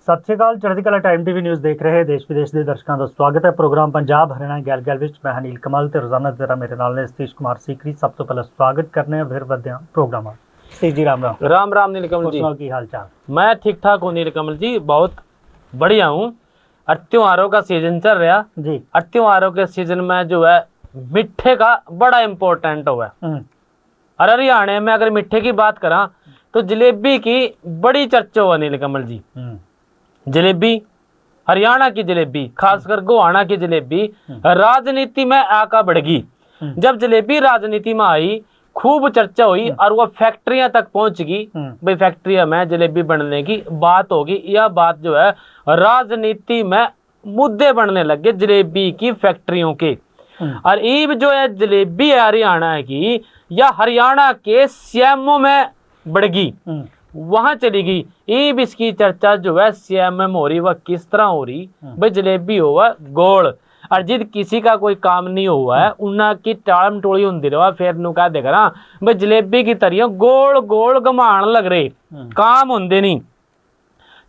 ਸਤਿ ਸ਼੍ਰੀ ਅਕਾਲ। ਚੜ੍ਹਦੀ ਕਲਾ ਟਾਈਮ ਟੀਵੀ ਨਿਊਜ਼ ਦੇਖ ਰਹੇ ਦੇਸ਼ ਵਿਦੇਸ਼ ਦੇ ਦਰਸ਼ਕਾਂ ਦਾ ਸਵਾਗਤ ਹੈ। ਪ੍ਰੋਗਰਾਮ ਪੰਜਾਬ ਹਰਿਆਣਾ ਗੱਲ ਵਿੱਚ ਮੈਂ ਅਨਿਲ ਕਮਲ ਤੇ ਰੋਜ਼ਾਨਾ ਜ਼ਰਾ ਮੇਰੇ ਨਾਲ ਨੇ ਸਤੀਸ਼ ਕੁਮਾਰ ਸੀਕਰੀ। ਸਭ ਤੋਂ ਪਹਿਲਾਂ ਸਵਾਗਤ करने हैं, फिर बढ़ते हैं प्रोग्राम। जी राम राम। राम राम नीलकमल जी, की हाल चाल? मैं ठीक ठाक हूँ नीलकमल जी, बहुत बढ़िया हूँ। और त्योहारों का सीजन चल रहा जी, और त्योहारों के सीजन में जो है मिठे का बड़ा इम्पोर्टेंट हुआ है। और हरियाणा में अगर मिठे की बात करा तो जलेबी की बड़ी चर्चा हुआ नीलकमल जी। जलेबी, हरियाणा की जलेबी, खासकर गोहाना की जलेबी राजनीति में आका बढ़गी। जब जलेबी राजनीति में आई खूब चर्चा हुई और वो फैक्ट्रियां तक पहुंच गई। भाई फैक्ट्रियां में जलेबी बनने की बात होगी। यह बात जो है राजनीति में मुद्दे बनने लगे जलेबी की फैक्ट्रियों के। और ईब जो है जलेबी है हरियाणा की या हरियाणा के सीएमओ में बढ़गी, वहां चली गई। ईब इसकी चर्चा जो है सीएम में हो रही, वह किस तरह हो रही। भाई जलेबी हुआ गोल और जिद किसी का कोई काम नहीं हुआ है उन्ना की टालम टोली होती रहा। फिर नु कह देगा ना भाई जलेबी की तरिया गोल गोल घुमान लग रहे, काम होंगे नहीं।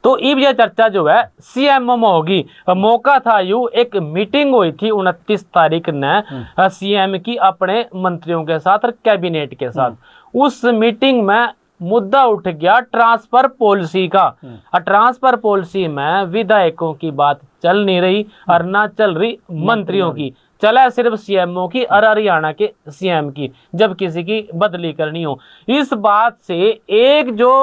तो इब यह चर्चा जो है सीएमओ में होगी। मौका था यू, एक मीटिंग हुई थी 29 तारीख ने सीएम की अपने मंत्रियों के साथ और कैबिनेट के साथ। उस मीटिंग में मुद्दा उठ गया ट्रांसफर पॉलिसी का। और ट्रांसफर पॉलिसी में विधायकों की बात चल नहीं रही और ना चल रही मंत्रियों की, चला सिर्फ सीएमओ की और हरियाणा के सीएम की जब किसी की बदली करनी हो। इस बात से एक जो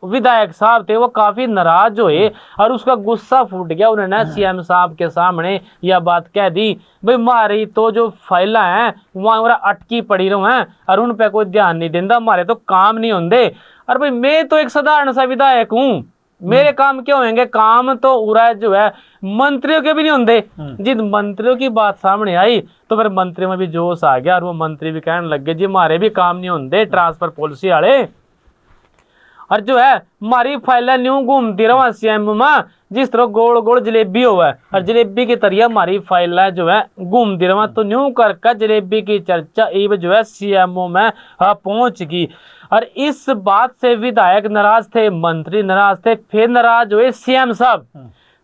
विधायक साहब थे वो काफी नाराज हुए और उसका गुस्सा फूट गया। उन्होंने सीएम साहब के सामने यह बात कह दी, भाई हमारी तो जो फाइल हैं वहां अटकी पड़ी रहो हैं और उन पे कोई ध्यान नहीं देता, हमारे तो काम नहीं होंगे। और भाई मैं तो एक साधारण सा विधायक हूँ, मेरे काम क्यों होंगे? काम तो उरा जो है मंत्रियों के भी नहीं होंगे। जिन मंत्रियों की बात सामने आई तो फिर मंत्रियों में भी जोश आ गया और वो मंत्री भी कहने लग गए जी हमारे भी काम नहीं होंगे ट्रांसफर पॉलिसी वाले। और जो है हमारी फाइल न्यू घूमती रहा सीएम में जिस तरह गोल गोल जलेबी हुआ है और जलेबी की तरिया हमारी फाइल जो है घूमती रहा। तो न्यू करके जलेबी की चर्चा इब जो है सीएमओ में पहुंच गई। और इस बात से विधायक नाराज थे, मंत्री नाराज थे, फिर नाराज हुए सीएम साहब।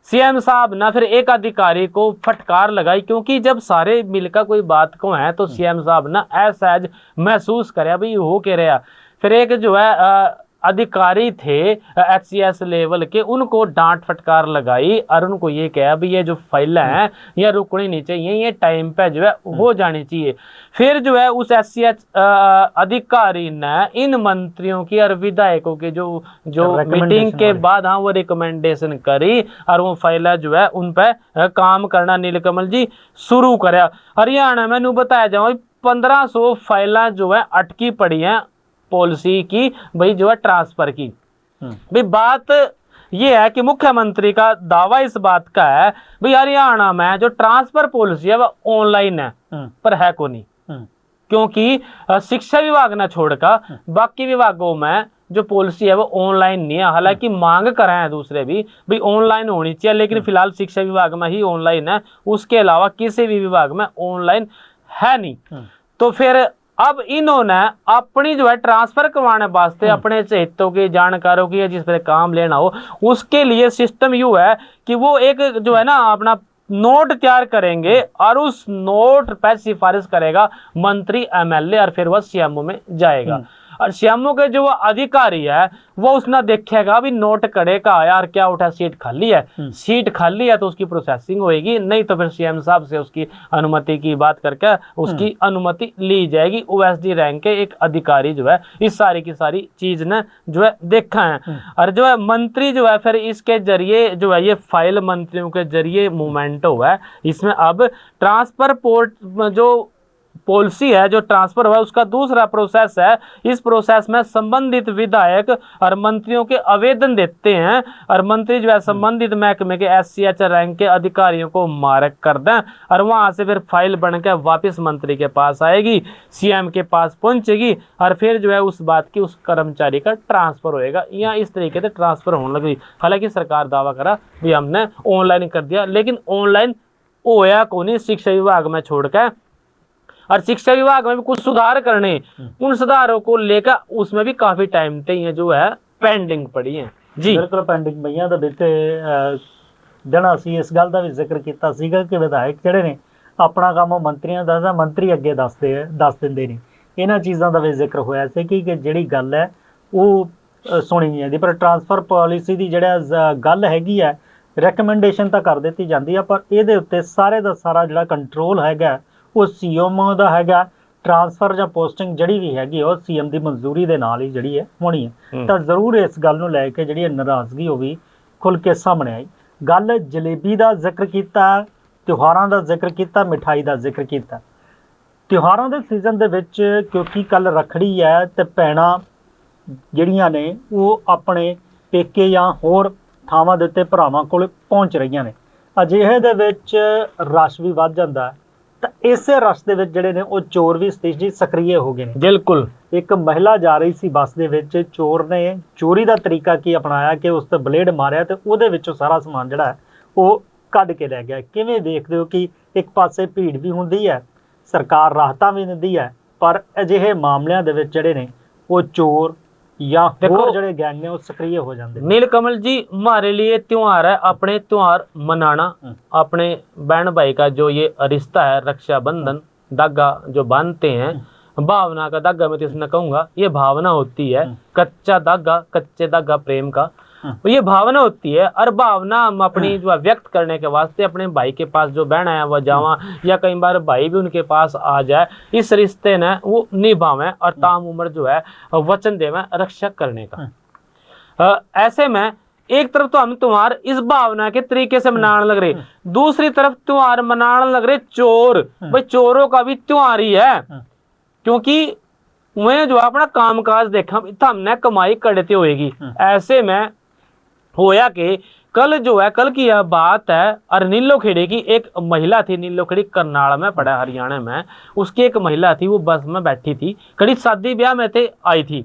सीएम साहब ना फिर एक अधिकारी को फटकार लगाई, क्योंकि जब सारे मिलकर कोई बात को है तो सीएम साहब ना असहज महसूस करे भाई हो के रहा। फिर एक जो है अधिकारी थे HCS लेवल के, उनको डांट फटकार लगाई और उनको ये कहा भी ये जो फाइल है ये रुकनी नहीं चाहिए, ये टाइम पे जो है हो जानी चाहिए। फिर जो है उस HCS अधिकारी ने इन मंत्रियों की और विधायकों की जो मीटिंग के बाद हाँ वो रिकमेंडेशन करी और वो फाइल जो है उन पे काम करना नीलकमल जी शुरू करा। हरियाणा में नू बताया जाओ 1500 फाइल जो है अटकी पड़ी हैं पॉलिसी की, भाई जो है ट्रांसफर की। भाई बात ये है कि मुख्यमंत्री का दावा इस बात का है भाई हरियाणा में जो ट्रांसफर पॉलिसी है वो ऑनलाइन है, पर है को नहीं। क्योंकि शिक्षा विभाग ने छोड़कर बाकी विभागों में जो पॉलिसी है वो ऑनलाइन नहीं है। हालांकि मांग कर रहे हैं दूसरे भी भाई ऑनलाइन होनी चाहिए, लेकिन फिलहाल शिक्षा विभाग में ही ऑनलाइन है, उसके अलावा किसी भी विभाग में ऑनलाइन है नहीं। तो फिर अब इन्होंने अपनी जो है ट्रांसफर करवाने वास्ते अपने हितों की जानकारों की जिस पर काम लेना हो उसके लिए सिस्टम यू है कि वो एक जो है ना अपना नोट तैयार करेंगे और उस नोट पर सिफारिश करेगा मंत्री MLA और फिर वह सीएमओ में जाएगा। और सीएमओ के जो अधिकारी है वो उसने देखेगा भी नोट कड़ेगा यार क्या उठा, सीट खाली है, सीट खाली है तो उसकी प्रोसेसिंग होएगी, नहीं तो फिर सीएम साहब से उसकी अनुमति की बात करके उसकी अनुमति ली जाएगी। OSD रैंक के एक अधिकारी जो है इस सारी की सारी चीज ने जो है देखा है। और जो है मंत्री जो है फिर इसके जरिए जो है ये फाइल मंत्रियों के जरिए मूवमेंट हुआ है। इसमें अब ट्रांसफर पोर्ट जो पॉलिसी है जो ट्रांसफर हुआ है उसका दूसरा प्रोसेस है। इस प्रोसेस में संबंधित विधायक और मंत्रियों के आवेदन देते हैं और मंत्री जो है संबंधित महकमे के SCH रैंक के अधिकारियों को मार्क कर दें और वहां से फिर फाइल बनकर वापस मंत्री के पास आएगी, सीएम के पास पहुंचेगी और फिर जो है उस बात की उस कर्मचारी का ट्रांसफर होएगा। यहाँ इस तरीके से ट्रांसफर होने लगी। हालांकि सरकार दावा करा भी हमने ऑनलाइन कर दिया, लेकिन ऑनलाइन होया को नहीं शिक्षा विभाग में छोड़कर। और शिक्षा विभाग में भी कुछ सुधार करने, उन सुधारों को लेकर उसमें भी काफी टाइम तक जो है पेंडिंग पड़ी है। जी बिल्कुल पेंडिंग पईਆਂ ਦੇ ਵਿੱਚ ਦਿਨ ਅਸੀਂ ਇਸ ਗੱਲ ਦਾ ਵੀ ਜ਼ਿਕਰ ਕੀਤਾ ਸੀਗਾ ਕਿ ਵਿਧਾਇਕ ਜਿਹੜੇ ਨੇ ਆਪਣਾ ਕੰਮ ਮੰਤਰੀਆਂ ਦਾ ਜਾਂ ਮੰਤਰੀ ਅੱਗੇ ਦੱਸ ਦਿੰਦੇ ਨੇ। ਇਹਨਾਂ ਚੀਜ਼ਾਂ ਦਾ ਵੀ ਜ਼ਿਕਰ ਹੋਇਆ ਸੀ ਕਿ ਜਿਹੜੀ ਗੱਲ ਹੈ ਉਹ ਸੁਣੀ ਨਹੀਂ ਜਾਂਦੀ, ਪਰ ਟਰਾਂਸਫਰ ਪਾਲਿਸੀ ਦੀ ਜਿਹੜਾ ਗੱਲ ਹੈਗੀ ਹੈ ਰეკਮੈਂਡੇਸ਼ਨ ਤਾਂ ਕਰ ਦਿੱਤੀ ਜਾਂਦੀ ਆ, ਪਰ ਇਹਦੇ ਉੱਤੇ ਸਾਰੇ ਦਾ ਸਾਰਾ ਜਿਹੜਾ ਕੰਟਰੋਲ ਹੈਗਾ ਉਹ ਸੀਐਮ ਦਾ ਹੈਗਾ। ਟਰਾਂਸਫਰ ਜਾਂ ਪੋਸਟਿੰਗ ਜਿਹੜੀ ਵੀ ਹੈਗੀ ਉਹ ਸੀਐਮ ਦੀ ਮਨਜ਼ੂਰੀ ਦੇ ਨਾਲ ਹੀ ਜਿਹੜੀ ਹੈ ਹੋਣੀ ਹੈ। ਤਾਂ ਜ਼ਰੂਰ ਇਸ ਗੱਲ ਨੂੰ ਲੈ ਕੇ ਜਿਹੜੀ ਨਾਰਾਜ਼ਗੀ ਉਹ ਵੀ ਖੁੱਲ੍ਹ ਕੇ ਸਾਹਮਣੇ ਆਈ। ਗੱਲ ਜਲੇਬੀ ਦਾ ਜ਼ਿਕਰ ਕੀਤਾ, ਤਿਉਹਾਰਾਂ ਦਾ ਜ਼ਿਕਰ ਕੀਤਾ, ਮਿਠਾਈ ਦਾ ਜ਼ਿਕਰ ਕੀਤਾ। ਤਿਉਹਾਰਾਂ ਦੇ ਸੀਜ਼ਨ ਦੇ ਵਿੱਚ ਕਿਉਂਕਿ ਕੱਲ ਰੱਖੜੀ ਹੈ ਤੇ ਭੈਣਾਂ ਜਿਹੜੀਆਂ ਨੇ ਉਹ ਆਪਣੇ ਪੇਕੇ ਜਾਂ ਹੋਰ ਥਾਵਾਂ ਦੇ ਉੱਤੇ ਭਰਾਵਾਂ ਕੋਲ ਪਹੁੰਚ ਰਹੀਆਂ ਨੇ। ਅਜਿਹੇ ਦੇ ਵਿੱਚ ਰਸ਼ ਵੀ ਵੱਧ ਜਾਂਦਾ ਹੈ, ਤਾਂ ਇਸੇ ਰਸ਼ ਦੇ ਵਿੱਚ ਜਿਹੜੇ ਨੇ ਉਹ ਚੋਰ ਵੀ ਸਤੀਸ਼ ਜੀ ਸਕਰੀਏ ਹੋ ਗਏ ਨੇ। ਬਿਲਕੁਲ। ਇੱਕ ਮਹਿਲਾ ਜਾ ਰਹੀ ਸੀ ਬੱਸ ਦੇ ਵਿੱਚ, ਚੋਰ ਨੇ ਚੋਰੀ ਦਾ ਤਰੀਕਾ ਕੀ ਅਪਣਾਇਆ ਕਿ ਉਸ ਤੇ ਬਲੇਡ ਮਾਰਿਆ ਤੇ ਉਹਦੇ ਵਿੱਚੋਂ ਸਾਰਾ ਸਮਾਨ ਜਿਹੜਾ ਹੈ ਉਹ ਕੱਢ ਕੇ ਲੈ ਗਿਆ। ਕਿਵੇਂ ਦੇਖਦੇ ਹੋ ਕਿ ਇੱਕ ਪਾਸੇ ਭੀੜ ਵੀ ਹੁੰਦੀ ਹੈ, ਸਰਕਾਰ ਰਾਹਤਾਂ ਵੀ ਦਿੰਦੀ ਹੈ, ਪਰ ਅਜਿਹੇ ਮਾਮਲਿਆਂ ਦੇ ਵਿੱਚ ਜਿਹੜੇ ਨੇ ਉਹ ਚੋਰ या और जड़े गैंग ने वो सक्रिय हो जाते हैं। नीलकमल जी, हमारे लिए त्योहार है, अपने त्योहार मनाना, अपने बहन भाई का जो ये रिश्ता है, रक्षाबंधन धागा जो बांधते हैं, भावना का धागा मैं तो इसमें कहूंगा, ये भावना होती है। कच्चा धागा, कच्चे धागा प्रेम का, ये भावना होती है। और भावना हम अपनी जो व्यक्त करने के वास्ते अपने भाई के पास जो बहन है वह जावा, या कई बार भाई भी उनके पास आ जाए, इस रिश्ते ने वो निभावें और ताम उम्र जो है वचन देवें रक्षा करने का। ऐसे में एक तरफ तो हम त्योहार इस भावना के तरीके से मनाने लग रहे, दूसरी तरफ त्योहार मनाने लग रहे चोर। भाई चोरों का भी त्योहार ही है, क्योंकि वह जो अपना काम काज देखा तो हमने कमाई करते होएगी। ऐसे में होया कि कल जो है, कल की यह बात है, और नीलोखेड़ी की एक महिला थी, नीलोखेड़ी करनाल में पड़ा हरियाणा में, उसकी एक महिला थी, वो बस में बैठी थी, कड़ी शादी ब्याह में थे आई थी,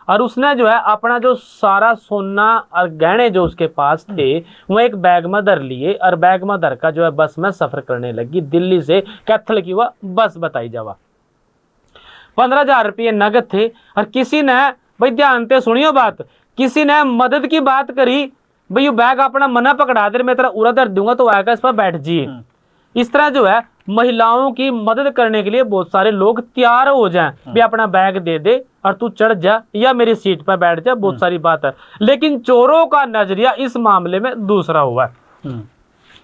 और उसने जो है अपना जो सारा सोना और गहने जो उसके पास थे वो एक बैग में धर लिए, और बैग में धर का जो है बस में सफर करने लगी। दिल्ली से कैथल की वह बस बताई जावा। 15,000 रुपये नगद थे, और किसी ने, भाई ध्यान से सुनियो बात, किसी ने मदद की बात करी, भाई ये बैग अपना मना पकड़ा दे, मैं तेरा उड़ा धर दूंगा तो आएगा, इस पर बैठ जाइए। इस तरह जो है महिलाओं की मदद करने के लिए बहुत सारे लोग तैयार हो जाएं, भी अपना बैग दे दे और तू चढ़ जा या मेरी सीट पर बैठ जा, बहुत सारी बात है। लेकिन चोरों का नजरिया इस मामले में दूसरा हुआ है।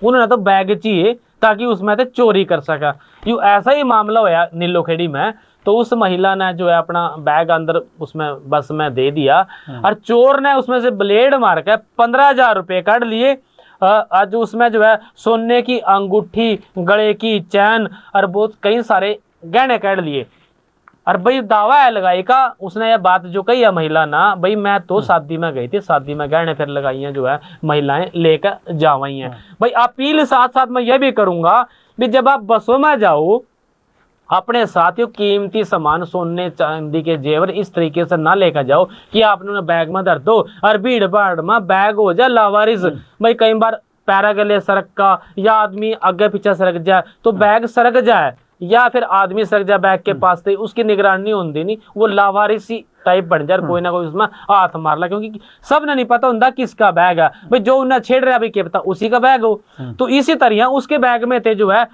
उन्होंने तो बैग चाहिए ताकि उसमें से चोरी कर सका। यूं ऐसा ही मामला हुआ नीलोखेड़ी में, तो उस महिला ने जो है अपना बैग अंदर उसमें बस में दे दिया, और चोर ने उसमें से ब्लेड मार के 15,000 रुपये काट लिए। आज उसमें जो है सोने की अंगूठी, गले की चैन और बहुत कई सारे गहने काट लिए। और भाई दावा है लगाई का, उसने यह बात जो कही है महिला ना, भाई मैं तो शादी में गई थी, शादी में गहने फिर लगाई हैं जो है महिलाएं लेकर जावाई हैं। भाई अपील साथ साथ मैं यह भी करूंगा भी जब आप बसों में जाओ, अपने साथ ही कीमती सामान, सोने चांदी के जेवर इस तरीके से ना लेकर जाओ कि आपने बैग में धर दो और भीड़ भाड़ में बैग हो जाए लावारिस। भाई कई बार पैरा गले सरक का, या आदमी आगे पीछे सरक जाए तो बैग सरक जाए, या फिर आदमी सरक जाए बैग के पास से, उसकी निगरानी होती नहीं, वो लावारिसी टाइप बन जाए, कोई ना कोई उसमें हाथ मार ला, क्योंकि सब ने नहीं पता होता किसका बैग है। भाई जो उन्हें छेड़ रहा है क्या पता उसी का बैग हो। तो इसी तरह उसके बैग में थे जो है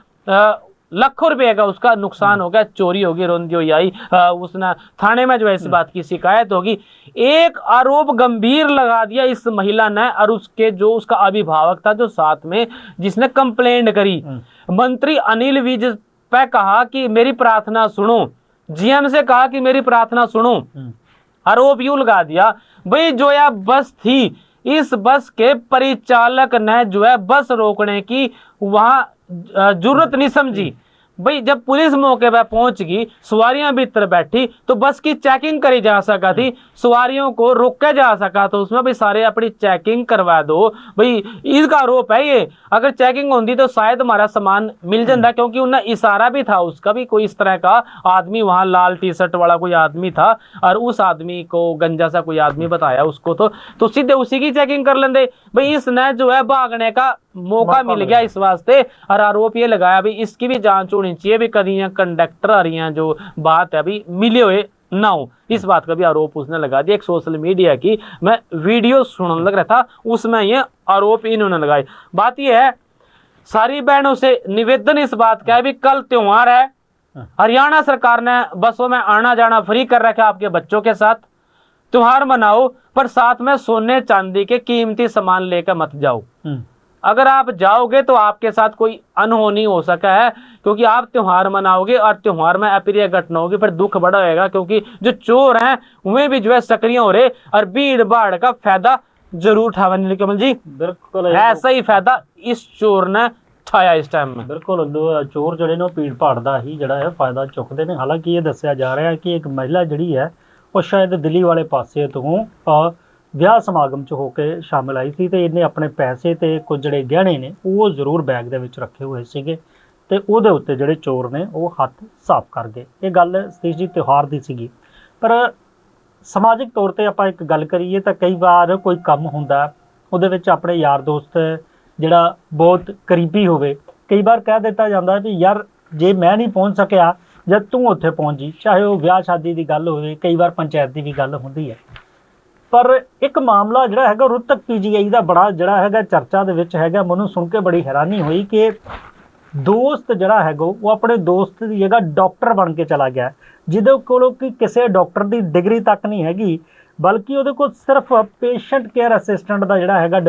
लाखों रुपए का उसका नुकसान हो गया, चोरी होगी, रोंदी हो आई, उसने थाने में जो है इस बात की शिकायत होगी। एक आरोप गंभीर लगा दिया इस महिला ने, और उसके जो उसका अभिभावक था जो साथ में, जिसने कंप्लेंट करी। मंत्री अनिल विज पे कहा कि मेरी प्रार्थना सुनो, जीएम से कहा कि मेरी प्रार्थना सुनो। आरोप यूं लगा दिया, भाई जो यह बस थी, इस बस के परिचालक ने जो है बस रोकने की वहां जरूरत नहीं समझी। भाई जब पुलिस मौके पर पहुंच गई, सवारियां भीतर बैठी, तो बस की चेकिंग करी जा सका थी, सवारियों को रोका जा सका, तो उसमें भाई सारे अपनी चेकिंग करवा दो। भाई इसका आरोप है ये, अगर चेकिंग होती तो शायद हमारा सामान मिल जाता, क्योंकि उन्हें इशारा भी था उसका भी, कोई इस तरह का आदमी वहां लाल टी शर्ट वाला कोई आदमी था, और उस आदमी को गंजा सा कोई आदमी बताया उसको, तो सीधे उसी की चेकिंग कर लेंगे। भाई इसने जो है भागने का मौका मिल गया इस वास्ते, और आरोप ये लगाया भी इसकी भी जांच होनी चाहिए भी, कभी कंडक्टर आ रही हैं जो बात है अभी मिले हुए ना हो, इस बात का भी आरोप उसने लगा दिया। एक सोशल मीडिया की मैं वीडियो सुनने लग रहा था, उसमें ये आरोप इन्होंने लगाए। बात यह है, सारी बहनों से निवेदन इस बात का है भी कल त्योहार है, हरियाणा सरकार ने बसों में आना जाना फ्री कर रखा आपके बच्चों के साथ, त्योहार मनाओ, पर साथ में सोने चांदी के कीमती सामान लेकर मत जाओ। अगर आप जाओगे तो आपके साथ कोई अनहोनी हो सका है, क्योंकि आप त्योहार मनाओगे और त्योहार में अप्रिय घटना होगी, फिर दुख बड़ा होगा, क्योंकि जो चोर हैं वे भी जो है सक्रिय हो रहे और भीड़ भाड़ का फायदा जरूर उठावा। नीलकमल जी, बिल्कुल ऐसा ही फायदा इस चोर ने उठाया इस टाइम में। बिल्कुल चोर ਜਿਹੜੇ ਨੇ ਭੀੜ ਭਾੜ ਦਾ ਹੀ ਜਿਹੜਾ ਹੈ ਫਾਇਦਾ ਚੁੱਕਦੇ ਨੇ। ਹਾਲਾਂਕਿ ਇਹ ਦੱਸਿਆ ਜਾ ਰਿਹਾ ਹੈ ਕਿ ਇੱਕ ਮਹਿਲਾ ਜਿਹੜੀ ਹੈ ਉਹ ਸ਼ਾਇਦ ਦਿੱਲੀ ਵਾਲੇ ਪਾਸੇ ਤੋਂ ਵਿਆਹ ਸਮਾਗਮ 'ਚ ਹੋ ਕੇ ਸ਼ਾਮਲ ਆਈ ਸੀ ਤੇ ਇਹਨੇ ਆਪਣੇ ਪੈਸੇ ਤੇ ਕੁਝ ਜਿਹੜੇ ਗਹਿਣੇ ਨੇ ਉਹ ਜ਼ਰੂਰ ਬੈਗ ਦੇ ਵਿੱਚ ਰੱਖੇ ਹੋਏ ਸੀਗੇ ਤੇ ਉਹਦੇ ਉੱਤੇ ਜਿਹੜੇ ਚੋਰ ਨੇ ਉਹ ਹੱਥ ਸਾਫ਼ ਕਰ ਗਏ। ਇਹ ਗੱਲ ਸਤੀਸ਼ ਜੀ ਤਿਉਹਾਰ ਦੀ ਸੀਗੀ, ਪਰ ਸਮਾਜਿਕ ਤੌਰ ਤੇ ਆਪਾਂ ਇੱਕ ਗੱਲ ਕਰੀਏ ਤਾਂ ਕਈ ਵਾਰ ਕੋਈ ਕੰਮ ਹੁੰਦਾ ਉਹਦੇ ਵਿੱਚ ਆਪਣੇ ਯਾਰ ਦੋਸਤ ਜਿਹੜਾ ਬਹੁਤ ਕਰੀਬੀ ਹੋਵੇ, ਕਈ ਵਾਰ ਕਹਿ ਦਿੱਤਾ ਜਾਂਦਾ ਵੀ ਯਾਰ ਜੇ ਮੈਂ ਨਹੀਂ ਪਹੁੰਚ ਸਕਿਆ ਜਦ ਤੂੰ ਉੱਥੇ ਪਹੁੰਚ ਜੀ, ਚਾਹੇ ਉਹ ਵਿਆਹ ਸ਼ਾਦੀ ਦੀ ਗੱਲ ਹੋਵੇ, ਕਈ ਵਾਰ ਪੰਚਾਇਤ ਦੀ ਵੀ ਗੱਲ ਹੁੰਦੀ ਹੈ। ਪਰ ਇੱਕ ਮਾਮਲਾ ਜਿਹੜਾ ਹੈਗਾ ਰੋਹਤਕ PGI ਦਾ ਬੜਾ ਜਿਹੜਾ ਹੈਗਾ ਚਰਚਾ ਦੇ ਵਿੱਚ ਹੈਗਾ। ਮੈਨੂੰ ਸੁਣ ਕੇ ਬੜੀ ਹੈਰਾਨੀ ਹੋਈ ਕਿ ਦੋਸਤ ਜਿਹੜਾ ਹੈਗਾ ਉਹ ਆਪਣੇ ਦੋਸਤ ਦੀ ਜਗ੍ਹਾ ਡਾਕਟਰ ਬਣ ਕੇ ਚਲਾ ਗਿਆ, ਜਿਹਦੇ ਕੋਲੋਂ ਕਿ ਕਿਸੇ ਡਾਕਟਰ ਦੀ ਡਿਗਰੀ ਤੱਕ ਨਹੀਂ ਹੈਗੀ, ਬਲਕਿ ਉਹਦੇ ਕੋਲ ਸਿਰਫ ਪੇਸ਼ੈਂਟ ਕੇਅਰ ਅਸਿਸਟੈਂਟ ਦਾ ਜਿਹੜਾ ਹੈਗਾ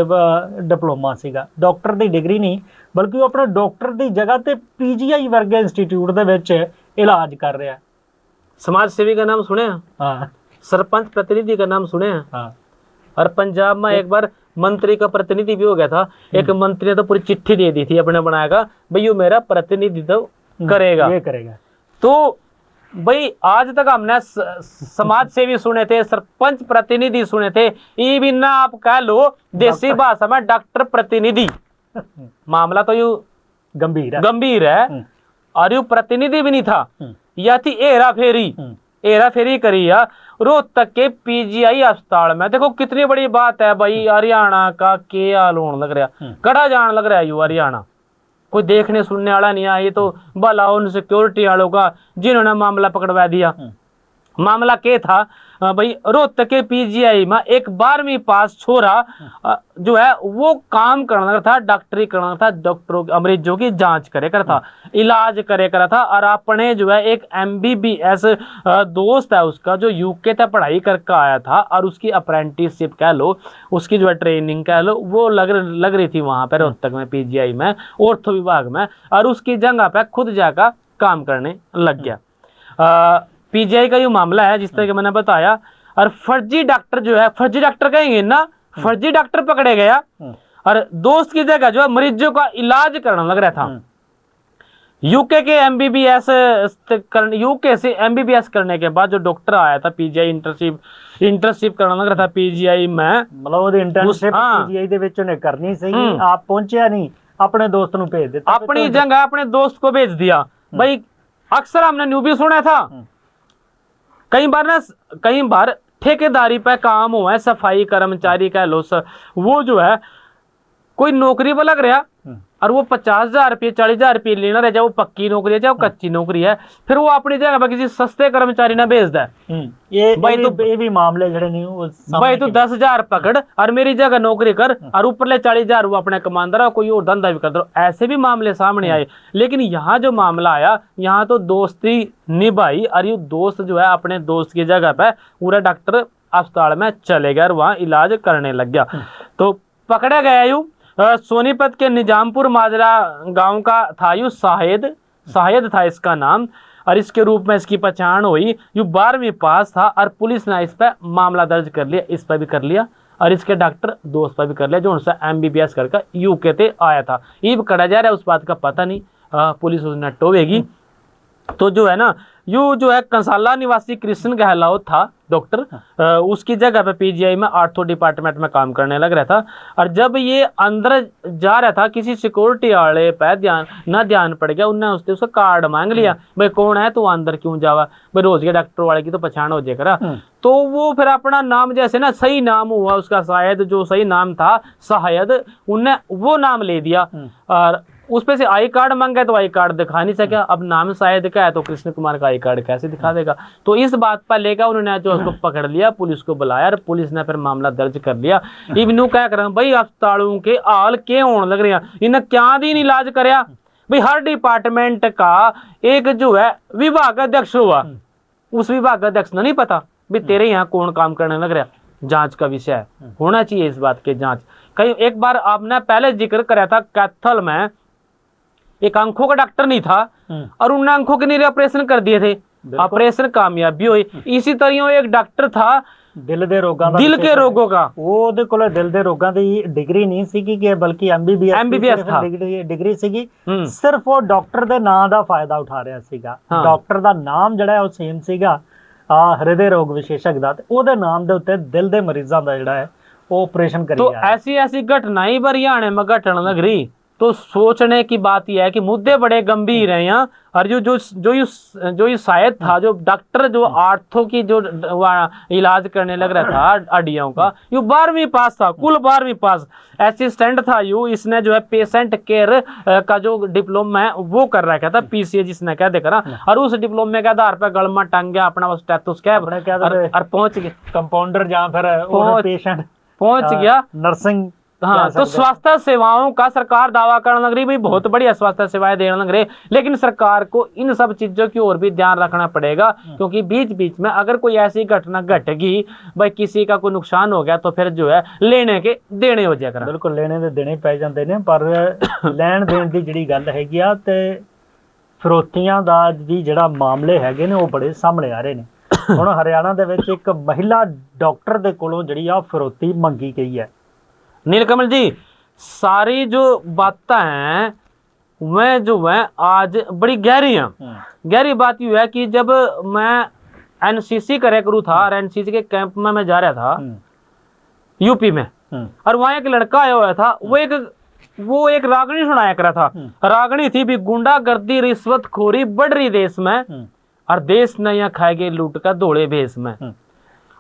ਡਿਪਲੋਮਾ ਸੀਗਾ। ਡਾਕਟਰ ਦੀ ਡਿਗਰੀ ਨਹੀਂ, ਬਲਕਿ ਉਹ ਆਪਣੇ ਡਾਕਟਰ ਦੀ ਜਗ੍ਹਾ ਤੇ PGI ਵਰਗੇ ਇੰਸਟੀट्यूट ਦੇ ਵਿੱਚ इलाज कर रहा है। समाज सेवी का नाम सुने? हाँ। सरपंच प्रतिनिधि का नाम सुने? हाँ। और पंजाब में एक बार मंत्री का प्रतिनिधि भी हो गया था। एक मंत्री ने तो पूरी चिट्ठी दे दी थी अपने बनाएगा, भाई ये मेरा प्रतिनिधित्व करेगा, ये करेगा। तो भाई आज तक हमने समाज सेवी सुने थे, सरपंच प्रतिनिधि सुने थे, ये भी ना आप कह लो देसी भाषा में डॉक्टर प्रतिनिधि। मामला तो यू गंभीर है और यू प्रतिनिधि भी नहीं था, या थी हेरा फेरी करी या रोहतक के PGI अस्पताल में। देखो कितनी बड़ी बात है भाई, हरियाणा का क्या हाल लग रहा, कड़ा जान लग रहा है यू हरियाणा। कोई देखने सुनने वाला नहीं है, ये तो भला उन सिक्योरिटी वालों का जिन्होंने मामला पकड़वा दिया। मामला क्या था भाई, रोहतक के PGI में एक 12वीं पास छोरा जो है वो काम करना था, डॉक्टरी करना था, डॉक्टरों मरीजों की जांच करे कर था, इलाज करे कर था। और अपने जो है एक MBBS दोस्त है उसका जो UK तक पढ़ाई करके आया था और उसकी अप्रेंटिसशिप कह लो, उसकी जो है ट्रेनिंग कह लो, वो लग रही थी वहां पर रोहतक में PGI में ऑर्थो विभाग में, और उसकी जगह पे खुद जाकर काम करने लग गया। PGI का ये मामला है जिस तरह के मैंने बताया। और फर्जी डॉक्टर जो है, फर्जी डॉक्टर कहेंगे ना, फर्जी डॉक्टर पकड़े गया और दोस्त की जगह जो है मरीजों का इलाज करने लग रहा था। UK के UK से MBBS करने के बाद जो डॉक्टर आया था PGI इंटर्नशिप करने लग रहा था PGI में, मतलब इंटर्नशिप PGI ਦੇ ਵਿੱਚ ਉਹਨੇ ਕਰਨੀ ਸੀਗੀ, आप पहुंचा नहीं, अपने दोस्त ਨੂੰ भेज ਦਿੱਤਾ, अपनी जगह अपने दोस्त को भेज दिया। भाई अक्सर हमने न्यू भी सुना था, कई बार ठेकेदारी पे काम हुआ है, सफाई कर्मचारी कह लो, वो जो है कोई नौकरी पर लग रहा और वो 50,000 रुपये 40,000 रुपये लेना रहे, चाहे वो पक्की नौकरी है चाहे वो कच्ची नौकरी है, फिर वो अपनी जगह पर किसी सस्ते कर्मचारी ने भेज दा। ये भी मामले जड़े नहीं, भाई तू 10,000 पकड़ और मेरी जगह नौकरी कर और ऊपर ले 40,000 वो अपने कमांदा रहा, कोई और धंधा भी कर दो। ऐसे भी मामले सामने आए, लेकिन यहाँ जो मामला आया, यहाँ तो दोस्ती निभाई और ये दोस्त जो है अपने दोस्त की जगह पे पूरा डॉक्टर अस्पताल में चले गया और वहाँ इलाज करने लग गया। तो पकड़ा गया यू सोनीपत के निजामपुर माजरा गांव का था यू शाहिद था इसका नाम, और इसके रूप में इसकी पहचान हुई। यू 12वीं पास था और पुलिस ने इस पर मामला दर्ज कर लिया, इस पर भी कर लिया और इसके डॉक्टर दोस्त पर भी कर लिया जो उनसे MBBS करके UK ते आया था। ये करा जा रहा है, उस बात का पता नहीं, पुलिस उसने टोवेगी। तो जो है ना, यू जो है कंसाला निवासी कृष्ण गहलोत था डॉक्टर, उसकी जगह पे PGI में आर्थो डिपार्टमेंट में काम करने लग रहा था। और जब ये अंदर जा रहा था, किसी सिक्योरिटी वाले पे ध्यान पड़ गया, उनने उसका कार्ड मांग लिया, भाई कौन है तो अंदर क्यों जावा, भाई रोज के डॉक्टर वाले की तो पहचान हो जाएगा। तो वो फिर अपना नाम जैसे ना सही नाम हुआ उसका, शायद जो सही नाम था शायद, उनने वो नाम ले दिया और उस पे से आई कार्ड मांगा तो आई कार्ड दिखा नहीं सका। अब नाम शायद का है तो कृष्ण कुमार का आई कार्ड कैसे दिखा देगा। तो इस बात पर लेकर उन्होंने जो उसको पकड़ लिया, पुलिस को बुलाया और पुलिस ने फिर मामला दर्ज कर लिया। इवनू क्या कर भाई अस्पतालों के हाल के होने लग रहे हैं, इन्हें क्या दिन इलाज करया भाई। हर डिपार्टमेंट का एक जो है विभाग अध्यक्ष हुआ, उस विभाग अध्यक्ष ने नहीं पता भाई तेरे यहाँ कौन काम करने लग रहा। जांच का विषय है, होना चाहिए इस बात की जांच। कहीं एक बार आपने पहले जिक्र कराया था कैथल में एक आंखों का डॉक्टर नहीं था और उन्होंने आंखों के लिए ऑपरेशन कर दिए थे, ऑपरेशन कामयाब भी हुई। इसी तरह एक डॉक्टर था दिल के रोगों का, ਉਹਦੇ ਕੋਲ ਦਿਲ ਦੇ ਰੋਗਾਂ ਦੀ ਡਿਗਰੀ ਨਹੀਂ ਸੀਗੀ ਕਿ ਬਲਕਿ ਐਮਬੀਬੀਐਸ था ਡਿਗਰੀ ਸੀਗੀ। ਸਿਰਫ ਉਹ ਡਾਕਟਰ ਦੇ ਨਾਂ ਦਾ ਫਾਇਦਾ ਉਠਾ ਰਿਹਾ ਸੀਗਾ। ਡਾਕਟਰ ਦਾ ਨਾਮ ਜਿਹੜਾ ਹੈ ਉਹ ਸੇਮ ਸੀਗਾ ਹਿਰਦੇ ਰੋਗ ਵਿਸ਼ੇਸ਼ਕ ਦਾ, ਤੇ ਉਹਦੇ ਨਾਮ ਦੇ ਉੱਤੇ ਦਿਲ ਦੇ ਮਰੀਜ਼ਾਂ ਦਾ ਜਿਹੜਾ ਹੈ ਉਹ ऑपरेशन करी तो ऐसी ऐसी घटनाएं हरियाणा में घटने लग रही। तो सोचने की बात यह है कि मुद्दे बड़े गंभीर हैं यहाँ। और जो शायद था जो डॉक्टर जो आर्थों की जो इलाज करने लग रहा था हड्डियों का, यू 12वीं पास था, कुल 12वीं पास असिस्टेंट था यू। इसने जो है पेशेंट केयर का जो डिप्लोमा है वो कर रखा था, पीसीए जिसने कह देकर ना। और उस डिप्लोमे के आधार पर गलमा टांग गया अपना स्टेथोस्कोप और पहुंच गया कंपाउंडर जहाँ फिर पेशेंट पहुंच गया नर्सिंग। हाँ, तो स्वास्थ्य सेवाओं का सरकार दावा करने लग रही भाई बहुत बढ़िया स्वास्थ्य सेवाएं देने लग रही, लेकिन सरकार को इन सब चीजों की ओर भी ध्यान रखना पड़ेगा। क्योंकि बीच बीच में अगर कोई ऐसी घटना घटेगी भाई किसी का कोई नुकसान हो गया तो फिर जो है लेने के देने हो जाएगा। बिल्कुल लेने दे देने पै जाते ने, पर लैन देन की जिहड़ी गल हैगी आ ते फिरौतियां दा भी जिहड़ा मामले हैगे ने वो बड़े सामने आ रहे ने। हुण हरियाणा दे विच एक महिला डॉक्टर दे कोलों जिहड़ी आ फिरौती मंगी गई है। नीलकमल जी, सारी जो बातें हैं वह जो है आज बड़ी गहरी हैं। गहरी बात यू है कि जब मैं एनसीसी करे करूँ था और एनसीसी के कैंप में मैं जा रहा था यूपी में, और वहां एक लड़का आया हुआ था, वो एक रागनी सुनाया करा था। रागनी थी भी गुंडागर्दी रिश्वतखोरी बढ़ रही देश में और देश ने यहाँ खाएगे लूट का धोले भेस में।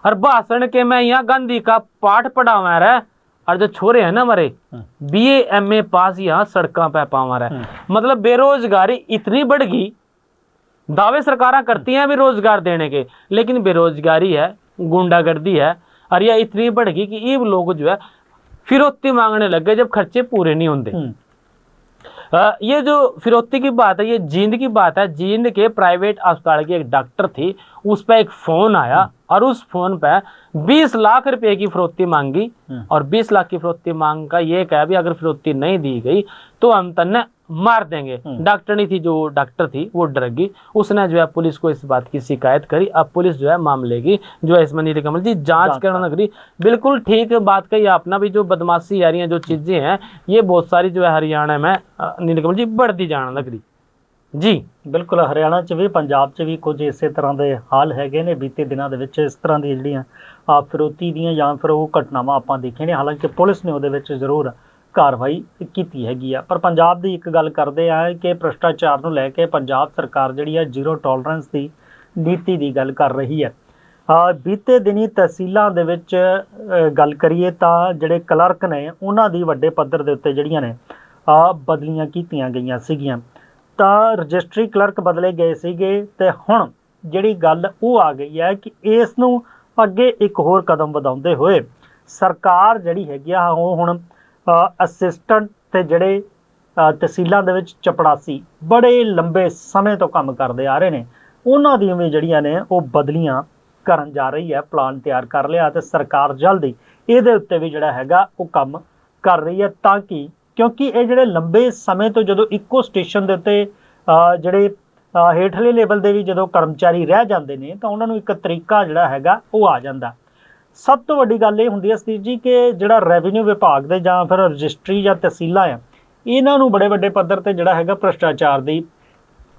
और भाषण के मैं यहाँ गांधी का पाठ पढ़ावा रहा और जो छोरे हैं ना हमारे बीए एमए पास यहाँ सड़कों पे पावा रहा है। मतलब बेरोजगारी इतनी बढ़ गई, दावे सरकारें करती हैं भी रोजगार देने के, लेकिन बेरोजगारी है, गुंडागर्दी है और यह इतनी बढ़ गई कि ये लोग जो है फिरौती मांगने लग गए जब खर्चे पूरे नहीं होते। ये जो फिरौती की बात है ये जींद की बात है। जींद के प्राइवेट अस्पताल की एक डॉक्टर थी, उस पर एक फोन आया और उस फोन पे 20 लाख रुपए की फिरौती मांगी। और 20 लाख की फिरौती मांग का ये कहा भी अगर फिरौती नहीं दी गई तो हम तन्ने मार देंगे। डॉक्टरनी थी जो डॉक्टर थी वो डर गई, उसने जो है पुलिस को इस बात की शिकायत करी। अब पुलिस जो है मामले की जो है इसमें नीलकमल जी जांच करने लग रही। बिल्कुल ठीक बात कही आपने भी, जो बदमाशी आ रही है जो चीजें हैं ये बहुत सारी जो है हरियाणा में नीलकमल जी बढ़ती जाने लग रही जी। बिल्कुल हरियाणा च भी पंजाब च भी कुछ इस तरह के हाल हैगे ने। बीते दिनों के विच इस तरह की जिहड़ियां फिरौती दियां जां फिर वो घटनावां आपां देखियां ने। हालांकि पुलिस ने उहदे विच जरूर कार्रवाई की हैगी आ, पर पंजाब की एक गल करते हैं कि भ्रष्टाचार नूं लैके पंजाब सरकार जिहड़ी है जीरो टॉलरेंस की नीति की गल कर रही है। बीते दिनी तहसीलों दे विच गल करिए तां जिहड़े क्लर्क ने उन्हां दी वड्डे पद्धर दे उत्ते जिहड़ियां ने बदलियां कीतियां गईयां सीगीआं। तां रजिस्ट्री क्लर्क बदले गए सीगे ते हुण जिहड़ी गल वो आ गई है कि इस नूं अगे एक होर कदम वधाउंदे होए सरकार जिहड़ी हैगी आ वो हुण असिस्टेंट ते जिहड़े तहसीलों दे विच चपड़ासी बड़े लंबे समय तो काम करते आ रहे ने उन्हां दी भी जिहड़ियां ने वो बदलियां करन जा रही है। प्लान तैयार कर लिया ते सरकार जल्द ही इहदे उत्ते भी जिहड़ा हैगा वो काम कर रही है, ताकि क्योंकि ये जिहड़े लंबे समय तो जदों इक्को स्टेशन दे उत्ते जिहड़े हेठले लेवल दे भी जदों कर्मचारी रह जांदे ने तां उन्हां नूं एक तरीका जिहड़ा हैगा वो आ जांदा। सब तो वड्डी गल ये हुंदी है सतीश जी कि जिहड़ा रेवन्यू विभाग दे जां फिर रजिस्ट्री जां तहसीलां आ इन्हां नूं बड़े वड्डे पद्धर ते जिहड़ा हैगा भ्रष्टाचार दी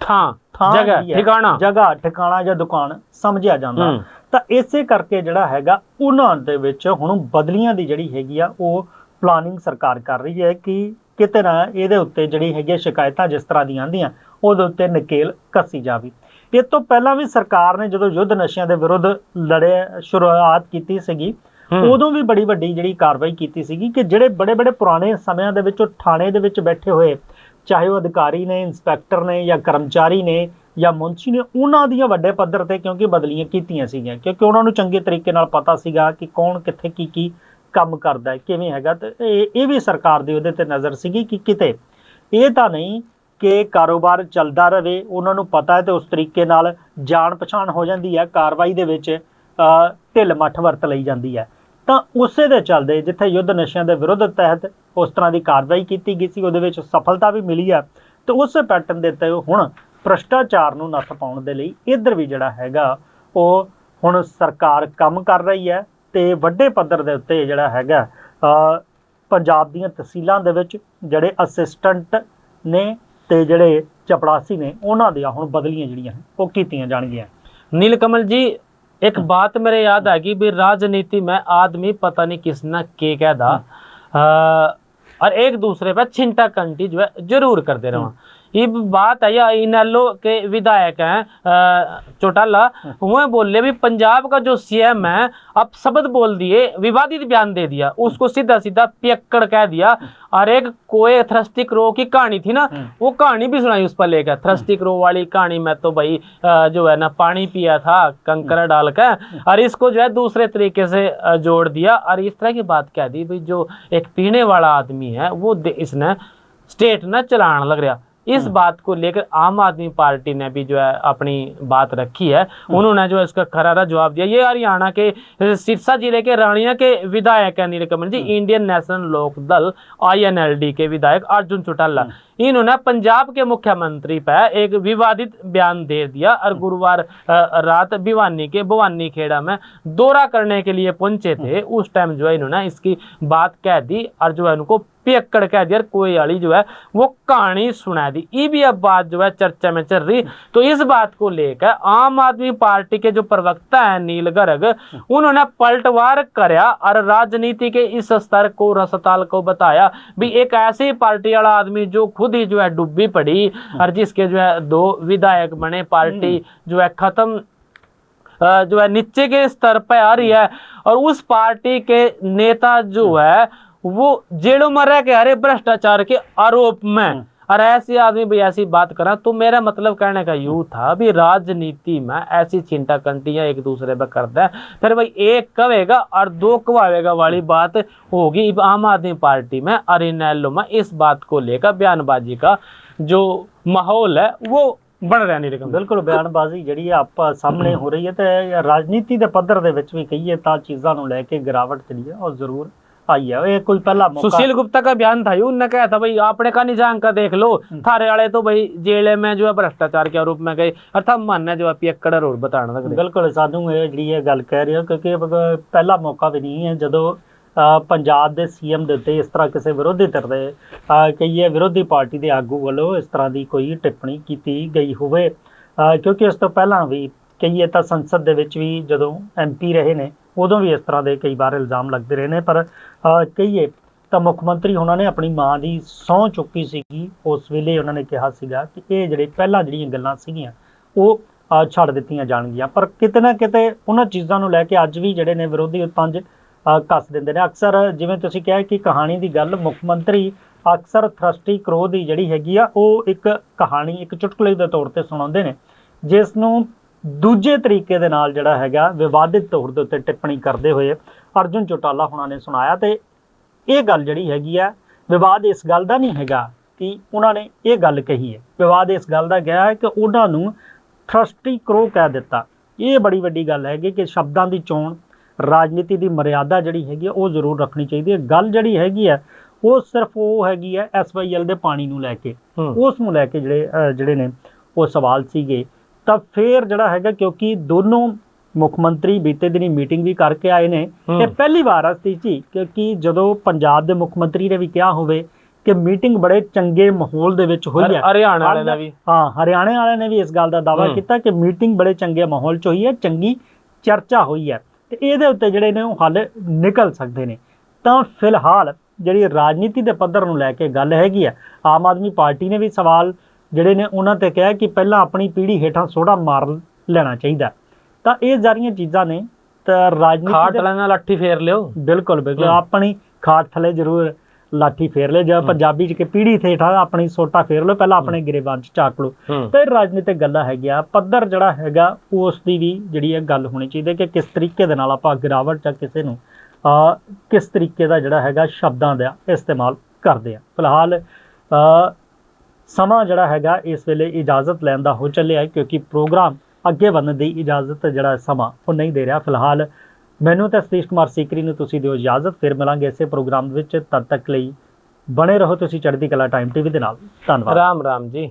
जगह ठिकाना जां दुकान समझिया जांदा। तां इसे करके जिहड़ा हैगा उन्हां दे विच हुण बदलियां दी जिहड़ी हैगी आ वो प्लानिंग सरकार कर रही है कि किते ना इहदे उत्ते जिहड़ी हैगी शिकायतां जिस तरह दी आंदियां उहदे उत्ते नकेल कसी जावे। इस तो पहला भी सरकार ने जो युद्ध नशियां दे विरुद्ध लड़े शुरुआत की सीगी उदों भी बड़ी वड्डी जिहड़ी कार्रवाई की सीगी कि जिहड़े बड़े बड़े पुराने समयां दे विच थाणे दे विच बैठे हुए ਚਾਹੇ ਉਹ ਅਧਿਕਾਰੀ ਨੇ, ਇੰਸਪੈਕਟਰ ਨੇ ਜਾਂ ਕਰਮਚਾਰੀ ਨੇ ਜਾਂ ਮੁਨਸ਼ੀ ਨੇ, ਉਹਨਾਂ ਦੀਆਂ ਵੱਡੇ ਪੱਧਰ ਤੇ ਕਿਉਂਕਿ ਬਦਲੀਆਂ ਕੀਤੀਆਂ ਸੀਗੀਆਂ, ਕਿਉਂਕਿ ਉਹਨਾਂ ਨੂੰ ਚੰਗੇ ਤਰੀਕੇ ਨਾਲ ਪਤਾ ਸੀਗਾ ਕਿ ਕੌਣ ਕਿੱਥੇ ਕੀ ਕੰਮ ਕਰਦਾ ਹੈ, ਕਿਵੇਂ ਹੈਗਾ। ਤੇ ਇਹ ਵੀ ਸਰਕਾਰ ਦੀ ਉਹਦੇ ਤੇ ਨਜ਼ਰ ਸੀਗੀ ਕਿ ਕਿਤੇ ਇਹ ਤਾਂ ਨਹੀਂ ਕਿ ਕਾਰੋਬਾਰ ਚੱਲਦਾ ਰਹੇ, ਉਹਨਾਂ ਨੂੰ ਪਤਾ ਹੈ ਤੇ ਉਸ ਤਰੀਕੇ ਨਾਲ ਜਾਣ ਪਛਾਣ ਹੋ ਜਾਂਦੀ ਹੈ, ਕਾਰਵਾਈ ਦੇ ਵਿੱਚ ਢਿੱਲ ਮੱਠ ਵਰਤ ਲਈ ਜਾਂਦੀ ਹੈ। ਤਾਂ ਉਸੇ ਦੇ ਚੱਲਦੇ ਜਿੱਥੇ ਯੁੱਧ ਨਸ਼ਿਆਂ ਦੇ ਵਿਰੁੱਧ ਤਹਿਤ ਉਸ ਤਰ੍ਹਾਂ ਦੀ ਕਾਰਵਾਈ ਕੀਤੀ ਗਈ ਸੀ, ਉਹਦੇ ਵਿੱਚ ਸਫਲਤਾ ਵੀ ਮਿਲੀ ਹੈ। ਤੇ ਉਸੇ ਪੈਟਰਨ ਦੇ ਉੱਤੇ ਹੁਣ ਭ੍ਰਿਸ਼ਟਾਚਾਰ ਨੂੰ ਨੱਥ ਪਾਉਣ ਦੇ ਲਈ ਇੱਧਰ ਵੀ ਜਿਹੜਾ ਹੈਗਾ ਉਹ ਹੁਣ ਸਰਕਾਰ ਕੰਮ ਕਰ ਰਹੀ ਹੈ। ਤੇ ਵੱਡੇ ਪੱਧਰ ਦੇ ਉੱਤੇ ਜਿਹੜਾ ਹੈਗਾ ਪੰਜਾਬ ਦੀਆਂ ਤਹਿਸੀਲਾਂ ਦੇ ਵਿੱਚ ਜਿਹੜੇ ਅਸਿਸਟੈਂਟ ਨੇ ਤੇ ਜਿਹੜੇ ਚਪੜਾਸੀ ਨੇ, ਉਹਨਾਂ ਦੀਆਂ ਹੁਣ ਬਦਲੀਆਂ ਜਿਹੜੀਆਂ ਉਹ ਕੀਤੀਆਂ ਜਾਣਗੀਆਂ। नीलकमल जी, एक बात मेरे याद आ गई भी, राजनीति में आदमी पता नहीं किसना के कहदा और एक दूसरे पे छिंटा कंटी जो है जरूर करते रहो। ये बात है या इनेलो के विधायक हैं चौटाला, वह बोले भी पंजाब का जो सीएम है अब शब्द बोल दिए, विवादित बयान दे दिया, उसको सीधा सीधा पियक्कड़ कह दिया। और एक कोई थ्रस्टी क्रो की कहानी थी ना, वो कहानी भी सुनाई उस पर लेकर, थ्रस्टी क्रो वाली कहानी में तो भाई जो है ना पानी पिया था कंकड़ डाल कर, और इसको जो है दूसरे तरीके से जोड़ दिया और इस तरह की बात कह दी भाई जो एक पीने वाला आदमी है वो इसने स्टेट ना चलाने लग रहा। इस बात को लेकर आम आदमी पार्टी ने भी जो है अपनी बात रखी है, उन्होंने जो है इसका करारा जवाब दिया। ये हरियाणा के सिरसा जिले के रानिया के विधायक है नीलकमल जी, इंडियन नेशनल लोक दल INLD के विधायक अर्जुन चौटाला, इन्होंने पंजाब के मुख्यमंत्री पर एक विवादित बयान दे दिया और गुरुवार रात भिवानी के भवानी खेड़ा में दौरा करने के लिए पहुंचे थे। उस टाइम जो है इन्होंने इसकी बात कह दी और जो है उनको पियक्कड़ कह दिया, कोई वाली जो है वो कहानी सुना दी। ये भी अब बात जो है चर्चा में चल रही। तो इस बात को लेकर आम आदमी पार्टी के जो प्रवक्ता है नील गर्ग, उन्होंने पलटवार कराया और राजनीति के इस स्तर को रसताल को बताया भी एक ऐसी पार्टी वाला आदमी जो खुद ही जो है डूबी पड़ी और जिसके जो है 2 विधायक बने, पार्टी जो है खत्म जो है नीचे के स्तर पर आ रही है और उस पार्टी के नेता जो है वो जेलों में रह के हरे भ्रष्टाचार के आरोप में, और ऐसे आदमी भी ऐसी बात करा। तो मेरा मतलब कहने का यूं था भी राजनीति में ऐसी चिंता कंटियां एक दूसरे पे करता है, फिर भाई एक कहेगा और 2 कवाएगा वाली बात होगी आम आदमी पार्टी में और इनेलो में। इस बात को लेकर बयानबाजी का जो माहौल है वो बन रहा नहीं। बिल्कुल बयानबाजी जी आप सामने हो रही है तो राजनीति के पद्धर दे विच भी कहिए तो चीज़ों को लैके गिरावट जी है और जरूर आई है। कोई पहला सुशील गुप्ता का बयान था, उन्होंने कहा था भाई आपने का निजाम का देख लो, थारे वाले तो भाई जेल में जो है भ्रष्टाचार के आरोप में गए और था मन जो है पियक्कड़ और बताना लग। बिल्कुल सानू जी गल कह रही हो क्योंकि पहला मौका भी नहीं है जो पंजाब के सीएम के उत्ते इस तरह किसी विरोधी धिर के कई विरोधी पार्टी के आगू वालों इस तरह की कोई टिप्पणी की गई होवे, क्योंकि इस तो पहला भी कई तो संसद के भी जो MP रहे ने उदों भी इस तरह के कई बार इल्जाम लगते रहे हैं। पर कहीए तो मुख्यमंत्री उन्होंने अपनी माँ की सौं चुकी सी, उस वेले उन्होंने कहा सीगा कि ये जिहड़े पहला जिहड़ियां गल्लां सीगियां वो छड्ड दित्तियां जाणगियां। पर किते ना किते उन्हां चीज़ां नूं लैके अज भी जिहड़े ने विरोधी तंज कस दिंदे ने। अक्सर जिवें तुसीं कहा कि कहानी की गल मुख्यमंत्री अक्सर थ्रस्टी क्रो की जिहड़ी हैगी आ वो एक कहानी एक चुटकुले के तौर पर सुणाउंदे ने, जिस नूं दूजे तरीके दे नाल जिहड़ा हैगा विवादित तौर दे उत्ते टिप्पणी करते हुए अर्जुन चौटाला हुणां ने सुनाया। तो ये गल जिहड़ी हैगी आ विवाद इस गल दा नहीं हैगा कि उन्होंने ये गल कही है, विवाद इस गल दा गया है कि उन्हां नूं थ्रस्टी क्रो कह दिता। ये बड़ी वड्डी गल हैगी कि शब्दां दी चोण राजनीति की मर्यादा जिहड़ी हैगी वो जरूर रखनी चाहिए। गल जिहड़ी हैगी है वो सिर्फ वो हैगी है SYL दे पानी नूं लैके, उस नूं लैके जिहड़े ने वो सवाल सीगे। तो फिर जिहड़ा हैगा क्योंकि दोनों मुख्यमंत्री बीते दिन मीटिंग भी करके आए ने, ये पहली बार असती जी क्योंकि जदों पंजाब के मुख्यमंत्री ने भी कहा होवे कि मीटिंग बड़े चंगे माहौल दे विच होई है, हरियाणा वाले ने भी हरियाणा वाले ने भी इस गल का दावा किया कि मीटिंग बड़े चंगे माहौल च हुई है, चंगी चर्चा हुई है ते इहदे उत्ते जिहड़े ने हल निकल सकते हैं। तो फिलहाल जिहड़ी राजनीति के पद्धर नूं लैके गल हैगी है, आम आदमी पार्टी ने भी सवाल जिहड़े ने उन्हां ते कहा कि पहला अपनी पीढ़ी हेठां सोड़ा मार लेना चाहिए। तो ये सारियां चीज़ां ने तो राजनीति लट्ठी फेर लियो। बिल्कुल बिल्कुल अपनी खाट थले जरूर ਲਾਠੀ ਫੇਰ ਲੈ, ਜਾਂ ਪੰਜਾਬੀ ਚ ਕਿ ਪੀੜੀ ਥੇਠਾ ਆਪਣੀ ਸੋਟਾ ਫੇਰ ਲਓ, ਪਹਿਲਾਂ ਆਪਣੇ ਗਿਰੇਬਾਨ ਚ ਝਾਕ ਲਓ। ਤੇ ਰਾਜਨੀਤਿਕ ਗੱਲਾਂ ਹੈਗੀਆਂ, ਪੱਧਰ ਜਿਹੜਾ ਹੈਗਾ ਉਸ ਦੀ ਵੀ ਜਿਹੜੀ ਇਹ ਗੱਲ ਹੋਣੀ ਚਾਹੀਦੀ ਹੈ ਕਿ ਕਿਸ ਤਰੀਕੇ ਦੇ ਨਾਲ ਆਪਾਂ ਗਿਰਾਵਟ ਜਾਂ ਕਿਸੇ ਨੂੰ ਕਿਸ ਤਰੀਕੇ ਦਾ ਜਿਹੜਾ ਹੈਗਾ ਸ਼ਬਦਾਂ ਦਾ ਇਸਤੇਮਾਲ ਕਰਦੇ ਆ। ਫਿਲਹਾਲ ਸਮਾਂ ਜਿਹੜਾ ਹੈਗਾ ਇਸ ਵੇਲੇ ਇਜਾਜ਼ਤ ਲੈਣ ਦਾ ਹੋ ਚੱਲਿਆ, ਕਿਉਂਕਿ ਪ੍ਰੋਗਰਾਮ ਅੱਗੇ ਵਧਣ ਦੀ ਇਜਾਜ਼ਤ ਜਿਹੜਾ ਸਮਾਂ ਉਹ ਨਹੀਂ ਦੇ ਰਿਹਾ। ਫਿਲਹਾਲ ਮੈਨੂੰ ਤੇ ਸਤੀਸ਼ ਕੁਮਾਰ ਸੀਕਰੀ ਨੂੰ ਤੁਸੀਂ ਦਿਓ ਇਜਾਜ਼ਤ, ਫਿਰ ਮਿਲਾਂਗੇ ਇਸੇ ਪ੍ਰੋਗਰਾਮ ਵਿੱਚ। ਤਦ ਤੱਕ ਲਈ ਬਣੇ ਰਹੋ ਤੁਸੀਂ ਚੜ੍ਹਦੀ ਕਲਾ ਟਾਈਮ ਟੀਵੀ ਦੇ ਨਾਲ। ਧੰਨਵਾਦ। ਰਾਮ ਰਾਮ ਜੀ।